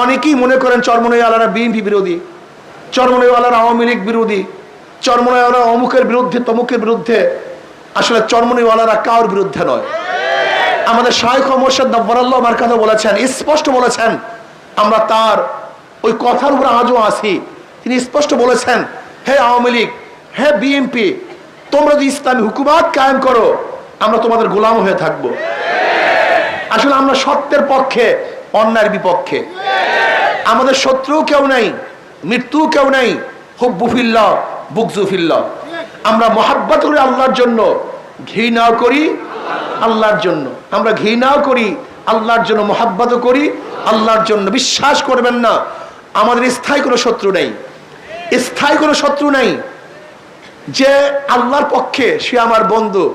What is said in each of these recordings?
অনেকেই মনে করেন চরমনাইওয়ালারা বিএনপি বিরোধী, চরমনাইওয়ালারা আওয়ামী লীগ বিরোধী, চরমনাইওয়ালারা অমুকের বিরুদ্ধে তমুকের বিরুদ্ধে। আসলে চরমনাইওয়ালারা কারোর বিরুদ্ধে নয়। আমাদের শাইখ মোর্শেদ নব্বরাল্লাহ আমার কথা বলেছেন, স্পষ্ট বলেছেন, আমরা তার ওই কথার উপর আজও আছি। তিনি স্পষ্ট বলেছেন, হে আওয়ামী লীগ, হে বিএনপি, তোমরা যদি ইসলামী হুকুমাত কায়েম করো, আমরা তোমাদের গোলাম হয়ে থাকবো। আসলে আমরা সত্যের পক্ষে, অন্যায়ের বিপক্ষে। আমাদের শত্রু কেউ নাই, মৃত্যু কেউ নাই। হুব্বু ফিল্লাহ বুগযু ফিল্লাহ। আমরা মহাব্বত করি আল্লাহর জন্য, ঘৃণাও করি আল্লাহর জন্য। আমরা ঘৃণাও করি আল্লাহর জন্য, মহাব্বতও করি আল্লাহর জন্য। বিশ্বাস করবেন না, আমাদের স্থায়ী কোনো শত্রু নেই, স্থায়ী কোনো শত্রু নেই। যে আল্লাহর পক্ষে সে আমার বন্ধু,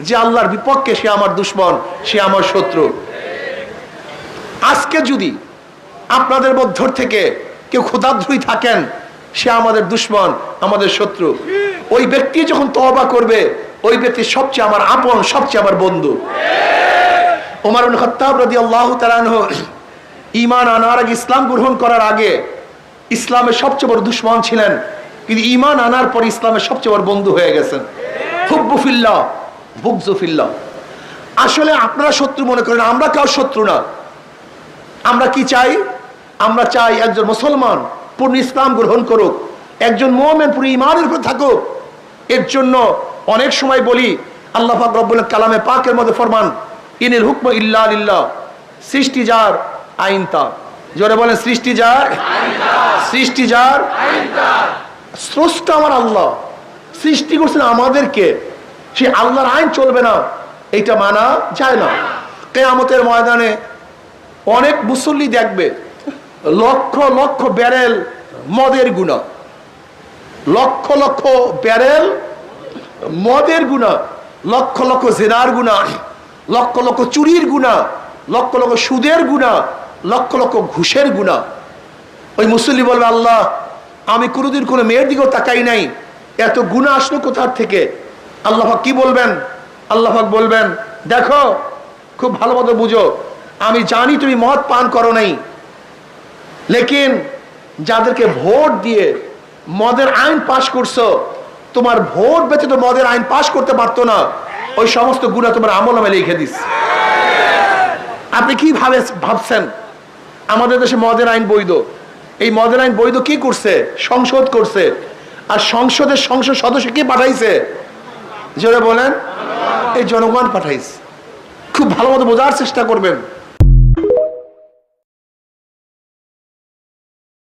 যে আল্লাহর বিপক্ষে সে আমার দুশমন, সে আমার শত্রু। আজকে যদি আপনাদের মধ্য থেকে কেউ ক্ষুধাদ্রোহী থাকেন, সে আমাদের দুশমন, আমাদের শত্রু। ওই ব্যক্তি যখন তওবা করবে, ওই ব্যক্তি সবচেয়ে আমার আপন, সবচেয়ে আমার বন্ধু। ওমর ইবনে খাত্তাব রাদিয়াল্লাহু তাআলা আনহু ঈমান আনার আগে, ইসলাম গ্রহণ করার আগে ইসলামের সবচেয়ে বড় দুশমন ছিলেন, কিন্তু ঈমান আনার পর ইসলামের সবচেয়ে বড় বন্ধু হয়ে গেছেন। হুব্বু ফিল্লাহ বুগযু ফিল্লাহ। আসলে আপনারা শত্রু মনে করেন, আমরা কাউ শত্রু না। আমরা কি চাই? আমরা চাই একজন মুসলমান পূর্ণ ইসলাম গ্রহণ করুক, একজন মুমিন পুরো ঈমানের উপর থাকুক। এর জন্য অনেক সময় বলি, আল্লাহ পাক রব্বুল কালামে পাকের মধ্যে ফরমান, ইনিল হুকমু ইল্লা লিল্লাহ। সৃষ্টি যার, আইন তার। জোরে বলেন, সৃষ্টি যার, সৃষ্টি যার, স্রষ্টা আমার আল্লাহ। সৃষ্টি করছেন আমাদেরকে, সে আল্লাহর আইন চলবে না, এইটা মানা যায় না। কিয়ামতের ময়দানে অনেক মুসল্লি দেখবে লক্ষ লক্ষ ব্যারেল মদের গুনাহ, লক্ষ লক্ষ ব্যারেল মদের গুনাহ, লক্ষ লক্ষ জিনার গুনাহ, লক্ষ লক্ষ চুরির গুনাহ, লক্ষ লক্ষ সুদের গুনাহ, লক্ষ লক্ষ ঘুষের গুনাহ। ওই মুসল্লি বলবে, আল্লাহ আমি কোনোদিন কোনো মেয়ের দিকেও তাকাই নাই, এত গুনাহ আসলো কোথার থেকে? আল্লাহ পাক কি বলবেন? আল্লাহ পাক বলবেন, দেখো খুব ভালো মতো বুঝো, আমি জানি তুমি মদ পান করো নাই, লেকিন যাদেরকে ভোট দিয়ে মদের আইন পাশ করছো, তোমার ভোট ব্যতীত মদের আইন পাশ করতে পারতো না, ওই সমস্ত গুনাহ তোমার আমলনামায় লিখে দিস। আপনি কি ভাবছেন আমাদের দেশে মদের আইন বৈধ? এই মদের আইন বৈধ কি করছে? সংসদ করছে। আর সংসদের সংসদ সদস্য কি পাঠাইছে? জোরে বলেন, এই জনগণ পাঠাইছে। খুব ভালো মতো বোঝার চেষ্টা করবেন।